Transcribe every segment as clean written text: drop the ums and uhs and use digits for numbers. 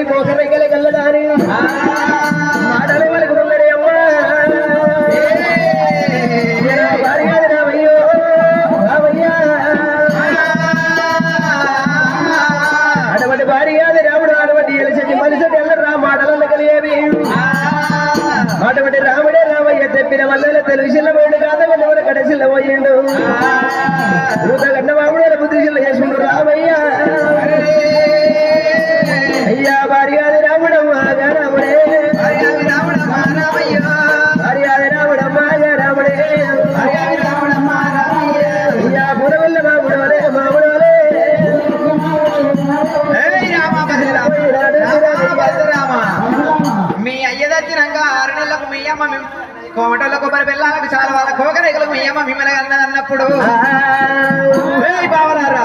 పోకరెక్కల కల్లదారి మాటలు పలుకుతున్నది అమ్మా భార్య రామయ్యో రామయ్యా అటువంటి భార్య రాముడు అటువంటి ఎలిసటి మనిషి ఎల్లరా మాటలను కలిగేవి అటువంటి రాముడే రామయ్య చెప్పిన వల్ల తెలుగులో పోయిండు కాదని ఎవరు కడసిలో పోయిండు కన్నబాబుడు బుద్ధిలో చేసుకుంటూ రామయ్య అయ్యా భార్యాది రాముడమ్మాగా రాముడే భార్యాది రాముడమ్మా రామయ్య భార్యాది రాముడమ్మాగా రాముడే భార్యాది రాముడమ్మా రామయ్య అయ్యా బుడవల్ల మాముడవలే మాముడవలే మీ అయ్య దచ్చినాక 6 నెలలకు మీ అమ్మ కోటలో కొబ్బరి బెల్లాలకు చాలా వాళ్ళ కోకరేకలకు మీ అమ్మ మిమ్మల్ని అన్నదన్నప్పుడు బావలారా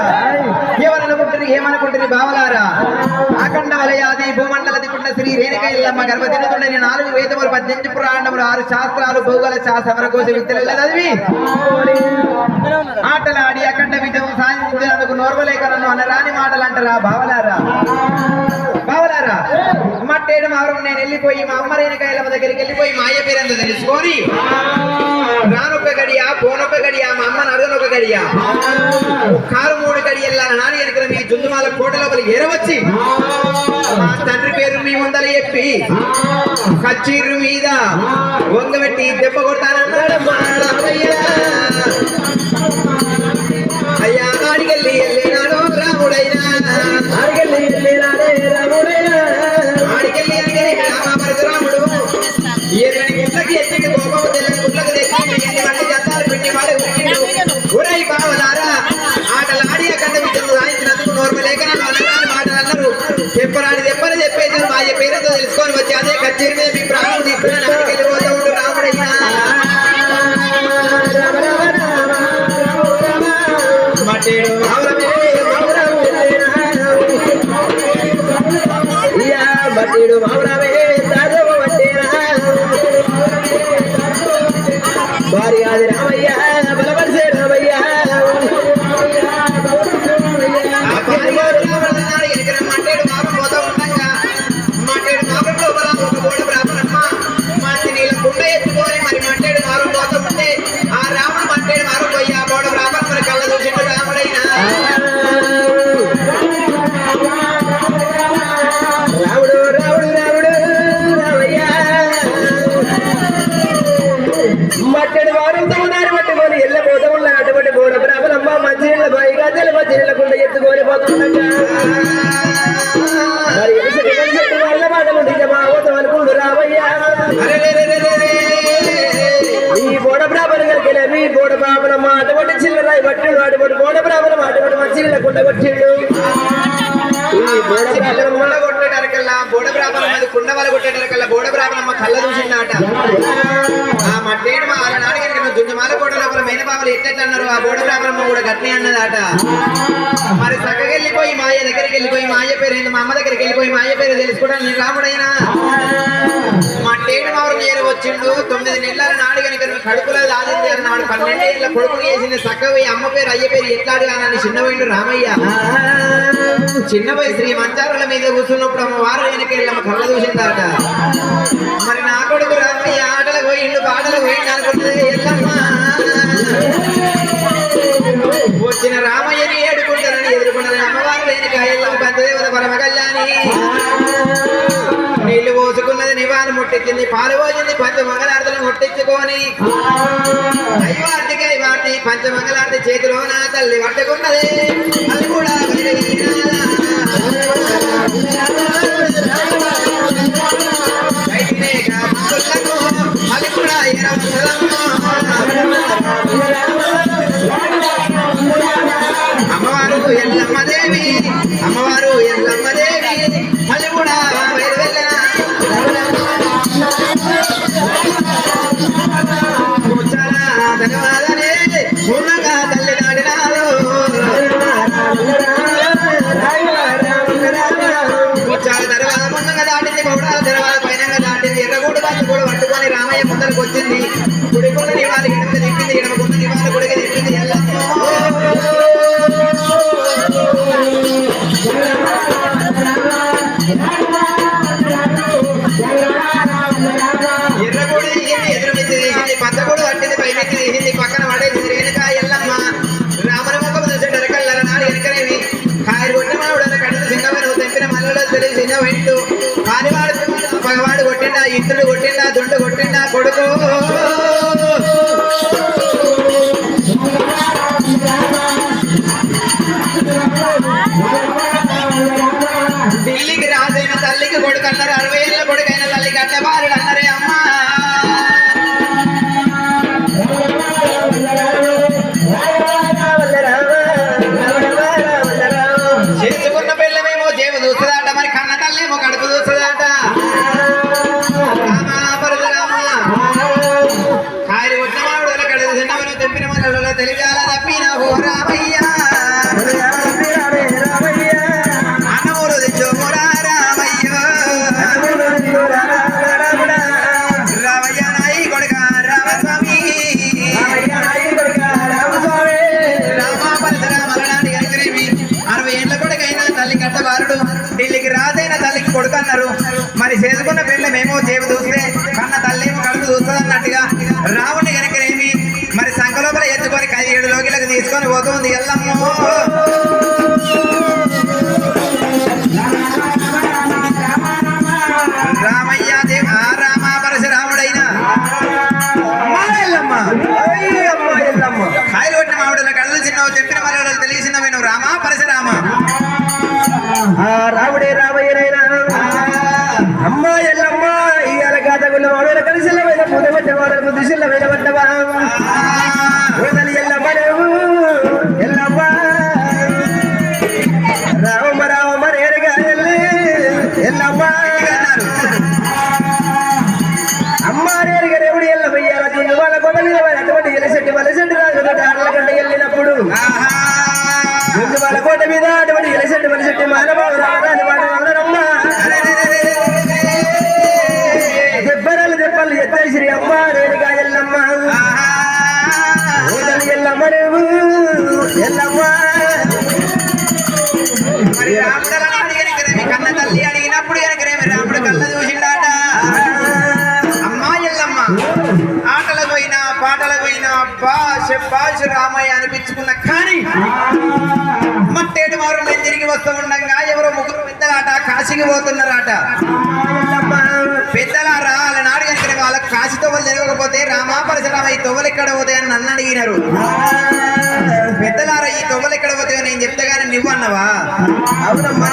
ఏమనుకుంటారు ఏమనుకుంటారు బావలారా అఖండ వలయాది భూమండల దిగుండ శ్రీ రేణుక ఇల్లమ్మ గర్భతిన్నుతుండని 4 వేదములు 18 పురాణములు 6 శాస్త్రాలు భూగోళ సమరకోశ విద్యలు చదివి ఆటలాడి అఖండ విజయం సాధించినందుకు నోర్వలేక నన్ను అనరాని మాటలు అంటారా బావలారా బావలారా మట్టేడు మావరం నేను వెళ్ళిపోయి మా అమ్మ రేణుకాయలమ్మ దగ్గరికి వెళ్ళిపోయి మా అయ్య పేరంతా తెలుసుకొని రానొక్క గడియా పోనొక్క గడియా మా అమ్మని అడగనొక్క గడియా కారు 3 గడియల్లా నాని వెనకల మీ జుందుమాల కోట లోపల ఏరవచ్చి మా తండ్రి పేరు మీ ముందర చెప్పి కచ్చీరు మీద వంగబెట్టి దెబ్బ కొడతానన్నాడు అయ్యా ఆడికెళ్ళి వెళ్ళినాడు రాముడైనా ఆడికెళ్ళి వెళ్ళినాడే రాముడైనా ఆడికెళ్ళి అంటే రాముడు ఏదైనా గుట్లకి ఎత్తికి కోపం తెలియని గుట్లకు తెచ్చి మళ్ళీ జంతాలు పెట్టి ఊరై బావలారా ఆటలాడి అక్కడ విద్యను రాయించినందుకు నోర్మలేక నన్ను అనగాని మాటలు అన్నారు చెప్పరాని దెబ్బలు చెప్పేసారు మా పేరుతో తెలుసుకొని వచ్చి అదే కచ్చేరి మీద మీ ప్రాణం తీసుకుని వెళ్ళిపోతూ ఉంటూ రాముడైనా మటేడు మటేడు మామరామే భార్యాది రామయ్య బలపరిసే రామయ్య మట్టేడు మాపం పోతా ఉండగా మట్టేడు మాపంలో ఒక గోడ బ్రాహ్మణమ్మ మంచి నీళ్ళ కుండ ఎత్తుకొని మరి మట్టేడు మారం పోతా ఉంటే ఆ రాముడు మట్టేడు మారం పోయి ఆ గోడ బ్రాహ్మణ మరి కళ్ళ చూసిండు రాముడైనా రాముడు రాముడు రాముడు రామయ్య మట్టెడు వారంతో ఉన్నారు పట్టుకొని వెళ్ళబోతూ ఉన్నా అటువంటి గోడ బ్రాహ్మణమ్మ మంచి నీళ్ళ బాయిగా తెలవ నీళ్ళకుండ ఎత్తుకొని పోతుండగా వాళ్ళ మాటలు నిజమా అవుతాం అనుకుంటు రామయ్య ఈ గోడ బ్రాహ్మణ మీ గోడ బ్రాహ్మణమ్మ అటువంటి చిల్లరాయి పట్టిడు అటువంటి గోడ బ్రాహ్మణమ్మ అటువంటి మంచి నీళ్ళకుండ కొట్టిండు కొట్టేటరకల్లా బోడ బ్రాహ్మణం అది కుండ వల్ల కొట్టేటరకల్లా బోడ బ్రాహ్మణమ్మ కళ్ళ చూసిందాట ఆ మట్టేడు మా ఆలనాడు కనుక దుంజమాల కోట లోపల మైన బాబులు ఎట్లన్నారు ఆ బోడ బ్రాహ్మణమ్మ కూడా గట్నే అన్నదాట మరి చక్కగా వెళ్ళిపోయి మాయ దగ్గరికి వెళ్ళిపోయి మాయ పేరు ఏంటి మా అమ్మ దగ్గరికి వెళ్ళిపోయి మాయ పేరు తెలుసుకోవడానికి నేను రాముడైనా మట్టేడు మావరం ఏరు వచ్చిండు 9 నెలల నాడు కనుక కడుపులో దాదింది అన్నాడు 12 ఏళ్ళ కొడుకు వేసింది చక్కగా అమ్మ పేరు అయ్య పేరు ఎట్లాడు కానీ చిన్నపోయిండు రామయ్య చిన్నపోయి శ్రీ మంచారుల మీద కూర్చున్నప్పుడు అమ్మ వారు వెనకెళ్ళమ్మ కళ్ళ చూసిందాట మరి నా కొడుకు రామయ్య ఆటలకు పోయిండు పాటలకు పోయిండు అనుకుంటుంది ఎల్లమ్మ వచ్చిన రామయ్యని ఏడుకుంటారని ఎదుర్కొన్నది అమ్మవారు వెనక ఎల్లమ్మ పంచదేవత పరమ కళ్యాణి నీళ్లు పోసుకున్నది నివారణ ముట్టించింది పాలు పోసింది పంచమంగళార్తలు ముట్టించుకొని అయ్యవార్తికి వార్తి పంచమంగళార్తి చేతిలో నా తల్లి పట్టుకున్నది అది కూడా అది కూడా అమ్మవారు ఎల్లమ్మదేవి అమ్మవారు ఎల్లమ్మదేవి అది కూడా ధన్యవాదాలే పూర్ణంగా తల్లి నాడినారు తర్వాత ముందుగా దాటింది పౌడాల తర్వాత పైన దాటింది ఎర్రగూడు బాధ కూడా పట్టుకొని రామయ్య ముందరకు వచ్చింది గుడికున్న నివాళి ఎడమ తిప్పింది ఎడమకున్న నివాళి గుడికి తిప్పింది ఎల్లమ్మ దుండు కొట్టిండా కొడుకు ఢిల్లీకి రాజైన తల్లికి కొడుకు అన్నారు 60 ఏళ్ళ కొడుకైన తల్లికి అడ్డబారుడు అన్నారే అమ్మా చేసుకున్న పిల్లమేమో జేబు చూస్తుందట మరి కన్న తల్లేమో కడుపు చూస్తుందట కాయలు కొట్టిన మామిడి కడుపు తిన్నవను తెంపిన మనలో తెలియాల తప్పిన ఓ రామయ్య అన్నమూరు తెచ్చోరా రామయ్య రామయ్య నాయి కొడుక రామస్వామి రామ పరశురామలనాటి అంకరేమి 60 ఏళ్ళ కొడుకైన తల్లి కట్టబారుడు ఢిల్లీకి రాజైన తల్లికి కొడుకు అన్నారు మరి చేసుకున్న పిల్లమేమో జేబు చూస్తే కన్న తల్లేమో కడుపు చూస్తుంది అన్నట్టుగా రావుని కనుకనేమి మరి సంఖ లోపల ఎత్తుకొని 17 లోకిలకు తీసుకొని పోతుంది ఎల్లమ్మో రామయ్య దేవ రామ పరశురాముడైన కాయలు కొట్టిన మామిడిలో కళ్ళు చిన్నవు చెప్పిన వాళ్ళు తెలిసిందమైన రామ పరశురామ రాముడే రామయ్యనైనా అమ్మా ఎల్లమ్మ ఇయ్యాల గాతగుల్ల వాడు కలిసిల్ల మీద పూదబట్ట వాడు ముద్దుసిల్ల మీద పడ్డవా ఎల్లమ్మ ఎల్లమ్మ రామ రామ రేరుగా ఎల్లమ్మ అమ్మ రేరుగా రేవుడు ఎల్లమ్మ ఇయ్యాల దున్ను వాళ్ళ కొండ మీద అటువంటి వలసెట్టి రాజు ఆడల గంట వెళ్ళినప్పుడు దున్ను వాళ్ళ కోట మీద అటువంటి వలసెట్టి మానబాబు రామరాజు వాడు అందరమ్మ దెబ్బలు ఎత్తేసిరి అమ్మ రేణుగా ఎల్లమ్మ ఎల్లమ్మ రేవు ఎల్లమ్మ మరి కన్న తల్లి అడిగినప్పుడు కనుకనేమి రాముడు కళ్ళ చూసిండాట అమ్మా ఎల్లమ్మ ఆటలకు పోయినా పాటలకు పోయినా భాష రామయ్య అనిపించుకున్న కానీ మట్టేటి మారు మేము తిరిగి వస్తూ ఉండగా ఎవరో ముగ్గురు పెద్దలాట కాశీకి పోతున్నారట పెద్దలారా నాడు కనుక వాళ్ళకి కాశీ తొవ్వలు తెలియకపోతే రామా పరశురామ ఈ తొవ్వలు ఎక్కడ పోతాయని నన్ను అడిగినారు పెద్దలారా ఈ తొవ్వలు ఎక్కడ పోతాయో నేను చెప్తే గానీ నువ్వు అన్నవా అవునమ్మా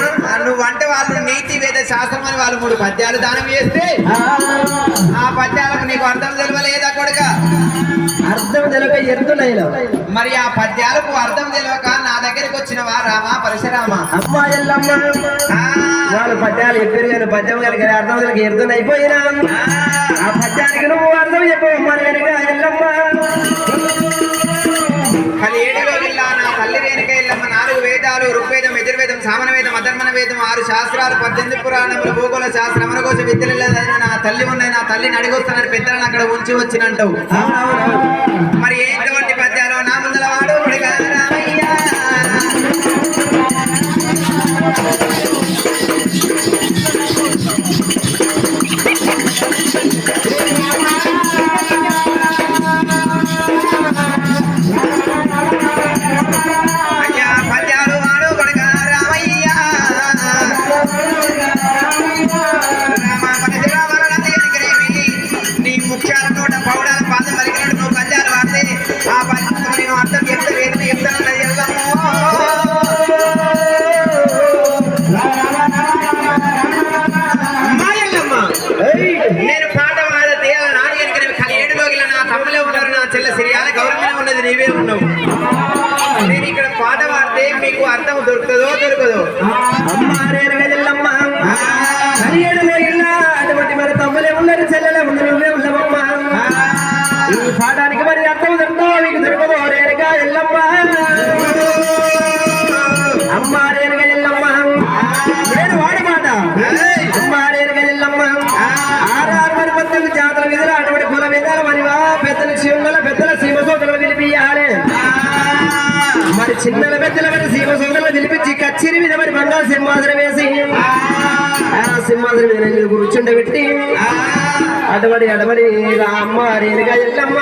నువ్వు అంటే వాళ్ళు నీతి వేద శాస్త్రం అని వాళ్ళు 3 పద్యాలు దానం చేస్తే ఆ పద్యాలకు నీకు అర్థం తెలియలేదా కొడుక అర్థం తెలియక ఎరుతున్నాయి మరి ఆ పద్యాలకు అర్థం తెలియక నా దగ్గరికి వచ్చినవా రామా పరశురామ అమ్మా ఎల్లమ్మ వాళ్ళు పద్యాలు ఎప్పుడు కానీ పద్యం కలిగి అర్థం తెలియక ఎరుతున్న అయిపోయినా ఆ పద్యానికి నువ్వు అర్థం చెప్పమ్మా వెనుక ఎల్లమ్మ 17 రోజుల్లో నా తల్లి రేణుక ఎల్లమ్మ 4 వేదాలు ఋగ్వేదం యజుర్వేదం సామనవేదం అధర్మణ వేదం 6 శాస్త్రాలు 18 పురాణములు భూగోళ శాస్త్రం అమరకోశ విద్యలు నా తల్లి ఉన్నాయి నా తల్లిని అడిగొస్తానని పెద్దలను అక్కడ ఉంచి వచ్చినంటావు మరి ఎటువంటి పద్యాలు నా ముందల వాడు రామయ్య నేను పాట పాడితే నాడు కనుక 17 రోజుల నా తమ్ములే ఉన్నారు నా చెల్ల సిరియాల గౌరవమే ఉన్నది నీవే ఉన్నావు నేను ఇక్కడ పాట పాడితే మీకు అర్థం దొరుకుతుందో దొరకదో అటువంటి మరి తమ్ములే ఉన్నారు చెల్లెలే ఉన్నారు నువ్వే ఉన్నావమ్మ ఈ పాఠానికి మరి అర్థం దొరుకుతుందో మీకు దొరకదో రేణుగా ఎల్లమ్మ అమ్మ రేణుగా ఎల్లమ్మ నేను వాడమాట అమ్మ రేణుగా ఎల్లమ్మ 6 జాతర విధులు అటువంటి కుల విధాలు మరివా పెద్దల శివుల పెద్దల సీమ సోదరులు పిలిపియాలి మరి చిన్నల పెద్దల మరి సీమ సోదరులు పిలిపించి కచ్చిరి మీద మరి బంగారు సింహాసనం వేసి ఆ సింహాసనం మీద కూర్చుండబెట్టి అటువంటి అమ్మ రేణుగా ఎల్లమ్మ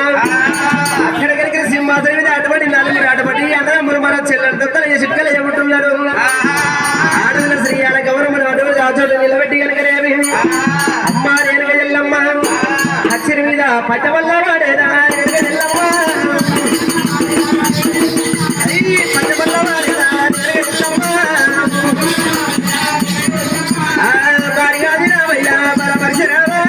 అక్కడ కనుక సింహాసనం మీద అటువంటి నలుగురు అటువంటి అన్నదమ్ములు మన చెల్లెలతో తల చిట్కలు ఏమంటున్నారు ఆడల శ్రీయాల గౌరవం అటువంటి ఆ చోట నిలబెట్టి కనుక అమ్మ రేణుగా ఎల్లమ్మ పట్టవల్ల వాడేరా ఎల్లమ్మ పట్టవల్ల వాడేరా ఎల్లమ్మ భార్యాది రామయ్య బలపరిశరామా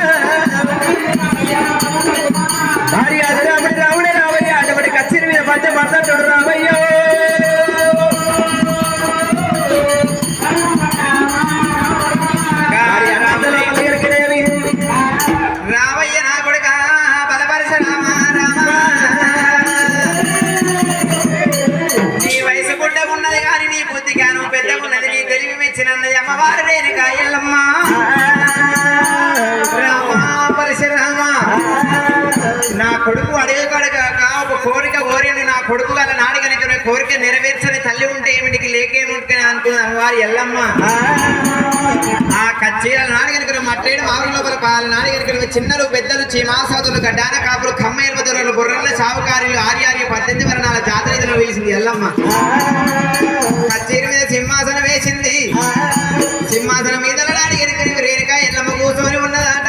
భార్యాది రాముడి రాముడే రామయ్య అటువంటి కచ్చిరి మీద పంచ పడతాడు రామయ్య రామయ్య నా కొడుక బలపరచరామ రామ నీ వయసు గుడ్డకున్నది కానీ నీ బుద్ధిగా నువ్వు పెద్దకున్నది నీ తెలివి మెచ్చినన్నది అమ్మవారు రేణుకా ఎల్లమ్మ రామ పరశురామ నా కొడుకు అడిగే కడక ఒక కోరిక కోరిని నా కొడుకు గల నాడి కనుక కోరిక నెరవేర్చని తల్లి ఉంటే ఏమిటికి లేకేముంటే అనుకున్న అమ్మవారి ఎల్లమ్మ ఆ కచ్చీల నాడి కనుక మట్టేడు మామిడి లోపల పాల నాడి కనుక చిన్నలు పెద్దలు చీమాసాదులు గడ్డాన కాపులు కమ్మయ్య బదులు బుర్రల సావుకారులు ఆర్యార్య 18 వర్ణాల జాతర వేసింది ఎల్లమ్మ కచ్చేరి మీద సింహాసనం వేసింది సింహాసనం మీద నాడి కనుక రేణుక ఎల్లమ్మ కూర్చొని ఉన్నదాట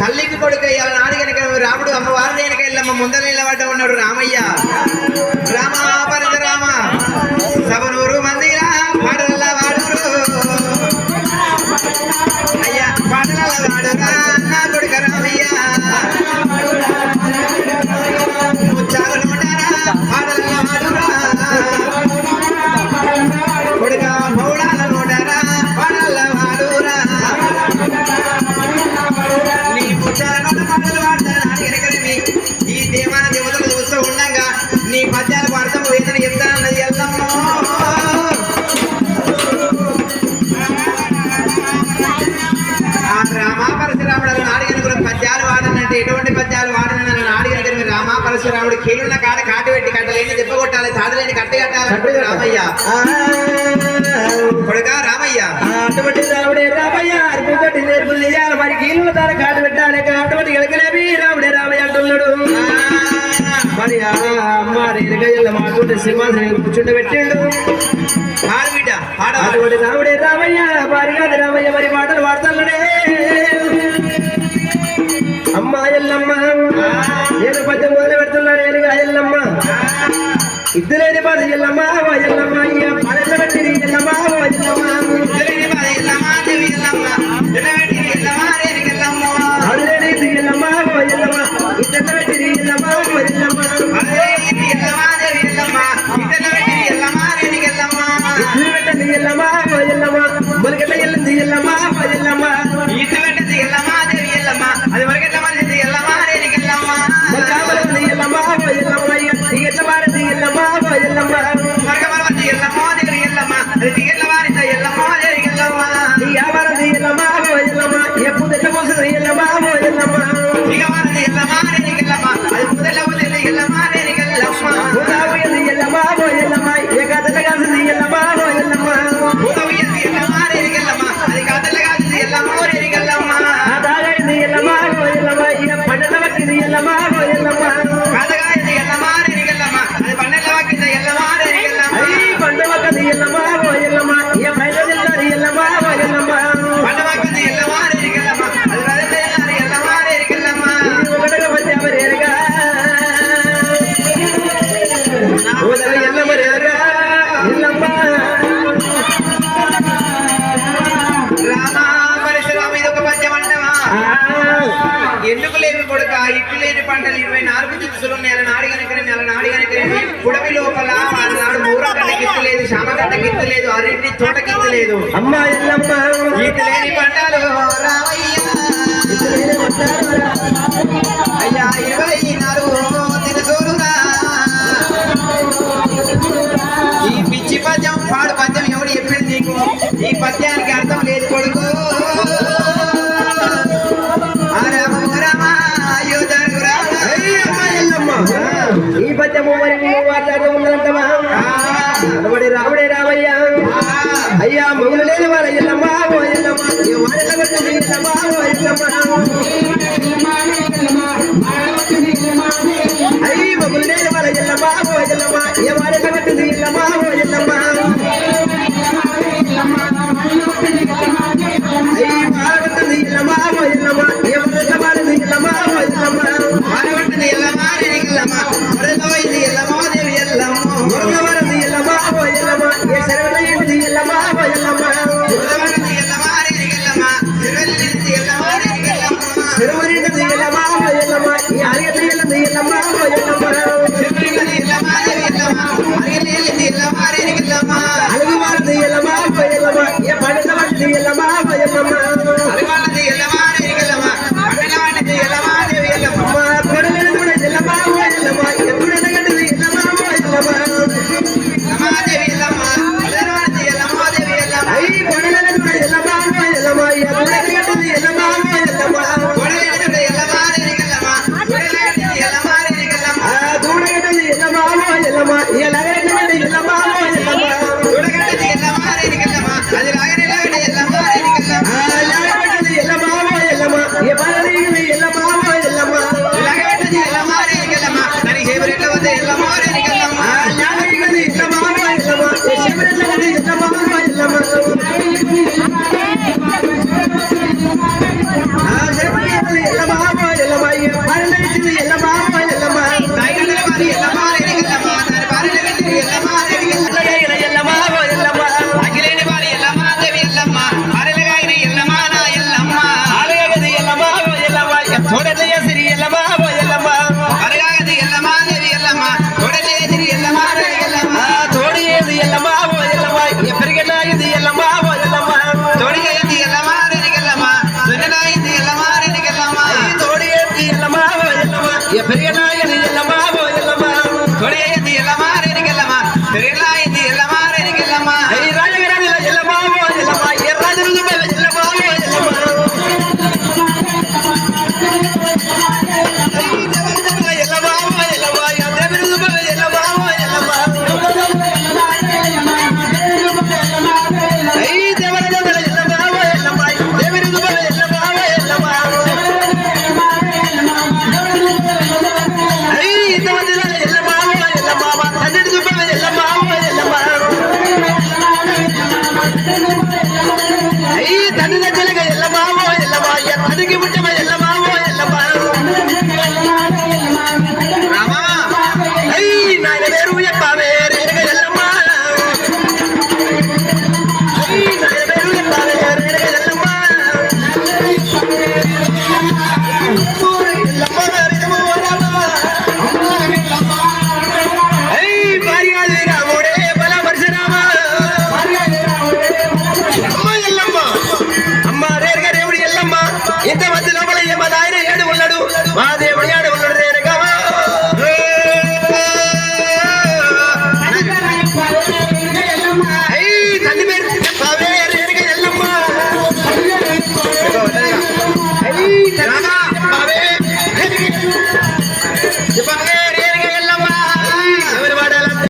తల్లికి కొడుకు ఇవాళ నాడు కనుక రాముడు అమ్మవారు రేణుక ఎల్లమ్మ ముందర నిలబడ్డ ఉన్నాడు రామయ్య రామ పరశురామ సభనూరు మందిరా పాడల వాడురు అయ్యా పాడల వాడురా నా కొడుక రామయ్య ముచ్చాలు నోటారా పాడల వాడురా కొడుక మౌడాల నోటారా పాడల వాడురా నీ ముచ్చాల నోట పాటలు వాడతారు ఈ దేవాన దేవతలు చూస్తూ ఉండగా నీ పద్యాలకు అర్థం వేదన చెప్తానన్నది ఎల్లమ్మ రామా పరశురాముడు నాడిగనుకున్న పద్యాలు వాడనంటే ఎటువంటి పద్యాలు వాడనని నాడిగనుకుని రామా పరశురాముడు కీలున్న కాడ కాటు పెట్టి కట్టలేని దెబ్బ కొట్టాలి తాడలేని కట్ట కట్టాలి రామయ్య కొడుక రామయ్య అటువంటి రాముడే రామయ్య అర్పుతోటి నేర్పులు చేయాలి మరి కీలున్న తాడ కాటు పెట్టాలి అటువంటి గెలకలేవి రాముడే రామయ్య అంటున్నాడు మరి అమ్మ రేణుకయ్యల మాతో సింహాసనం కూర్చుండబెట్టిండు పాడబిడ్డ పాడ అటువంటి రాముడే రామయ్య భార్యాది రామయ్య మరి మాటలు వాడతాడే అమ్మ ఎల్లమ్మ నేను పద్యం మొదలు పెడుతున్నాను నేనుగా ఎల్లమ్మ ఇద్దరేని బాధ ఎల్లమ్మ ఎల్లమ్మ అయ్యా పాడెట్ల పెట్టిరి ఎల్లమ్మ ఎల్లమ్మ అడులేని ఎల్లమ్మ ఎల్లమ్మ ఇద్దరు పెట్టిరి ఎల్లమ్మ ఎల్లమ్మ ఇద్దరు పెట్టండి ఎల్లమ్మ ఎల్లమ్మ మొలకెట్ల ఎల్లింది ఎల్లమ్మ ఎల్లమ్మ అది వరకెట్ల మనిషి ఎల్లమ్మ రేణికెళ్ళమ్మ మొలకాబలింది ఎల్లమ్మ ఎల్లమ్మ ఎట్ల మారింది ఎల్లమ్మ ఎల్లమ్మ మరకమరవతి ఎల్లమ్మ దేవి ఎల్లమ్మ అది టికెట్ల వారిత ఎల్లమ్మ రేణికెళ్ళమ్మ ఈ వ్యాపారం ఎల్లమ్మ ఎల్లమ్మ ఎప్పుడు ఎట్ల పోసింది ఎల్లమ్మ ఎల్లమ్మ ఇక వారిది ఎల్లమ్మ రేణికెళ్ళమ్మ అది పుదెల్ల పుదెల్ల ఎల్లమ్మ రేణికెళ్ళమ్మ ఉదావుయంది ఎల్లమ్మ ఎల్లమ్మ ఏ కథ కాసింది ఎల్లమ్మ ఎల్లమ్మ ఉదవుయంది ఎల్లమ్మ రేణికెళ్ళమ్మ అది కాదల్ల కాసింది ఎల్లమ్మ రేణికెళ్ళమ్మ తాగైంది ఎల్లమ్మ ఎల్లమ్మ ఇక పండల పట్టింది ఎల్లమ్మ ఎల్లమ్మ కాదగాయింది ఎల్లమ్మ రేణికెళ్ళమ్మ అది పన్నెల్ల వాకింద ఎల్లమ్మ రేణికెళ్ళమ్మ అయ్యి పండవకది ఎల్లమ్మ ఎల్లమ్మ ఇక బయట తింటారు ఎల్లమ్మ ఎల్లమ్మ పండవాకింది ఎల్లమ్మ రేణికెళ్ళమ్మ అది వదలలేని ఎల్లమ్మ రేణికెళ్ళమ్మ ఒకటగా వచ్చాము రేరుగా ఎల్లమ్మ రేరుగా ఎల్లమ్మ రామ పరశురామ ఇది ఒక పద్యం అంటవా ఎందుకు లేవి కొడుక ఇట్లు లేని పంటలు 24 దినుసులు నెల నాడి కనుకనే పుడవి లోపల నాడు మూర గడ్డ గిత్తు లేదు శామగడ్డ గిత్తు లేదు అరెంటి తోట గిత్తు లేదు అమ్మ ఎల్లమ్మ ఇటు లేని పంటలు రామయ్య అయ్యా 24 దినుసులురా ఈ పిచ్చి పద్యం పాడు పద్యం ఎవడు చెప్పింది నీకు ఈ పద్యానికి అర్థం లేదు కొడుకు ఈ పద్యము మరి నువ్వు మాట్లాడుతూ ఉన్నదంటమా రాముడే రామయ్య అయ్యా మొగులు లేని వారు ఎల్లమ్మ ఎల్లమ్మ ఎల్లమ్మ అయ్యి మొగులు లేని వారు ఎల్లమ్మ ఎల్లమ్మ ఏ వారి కట్టింది ఎల్లమ్మ ఎల్లమ్మ అయ్యి బాగా ఎల్లమ్మ ఎల్లమ్మ ఏ వారి ఎల్లమ్మ ఎల్లమ్మ ఈ అరిగెత్తి ఎల్లమ్మ ఎల్లమ్మ అలుగు వారది ఎల్లమ్మ ఎల్లమ్మ ఏ పండుగ వారది ఎల్లమ్మ ఎల్లమ్మ కొడలేదు కూడా ఎల్లమ్మ ఎల్లమ్మ ఎప్పుడు ఎదగండి ఎల్లమ్మ ఎల్లమ్మ అయ్యి కొడలేదు కూడా ఎల్లమ్మ ఎల్లమ్మ ఎప్పుడు ఎదగండి ఎల్లమ్మ ఎల్లమ్మ దూడగండి ఎల్లమ్మ ఎల్లమ్మ ఎలాగండి ఎల్లమ్మ ఎల్లమ్మ పెరిగిన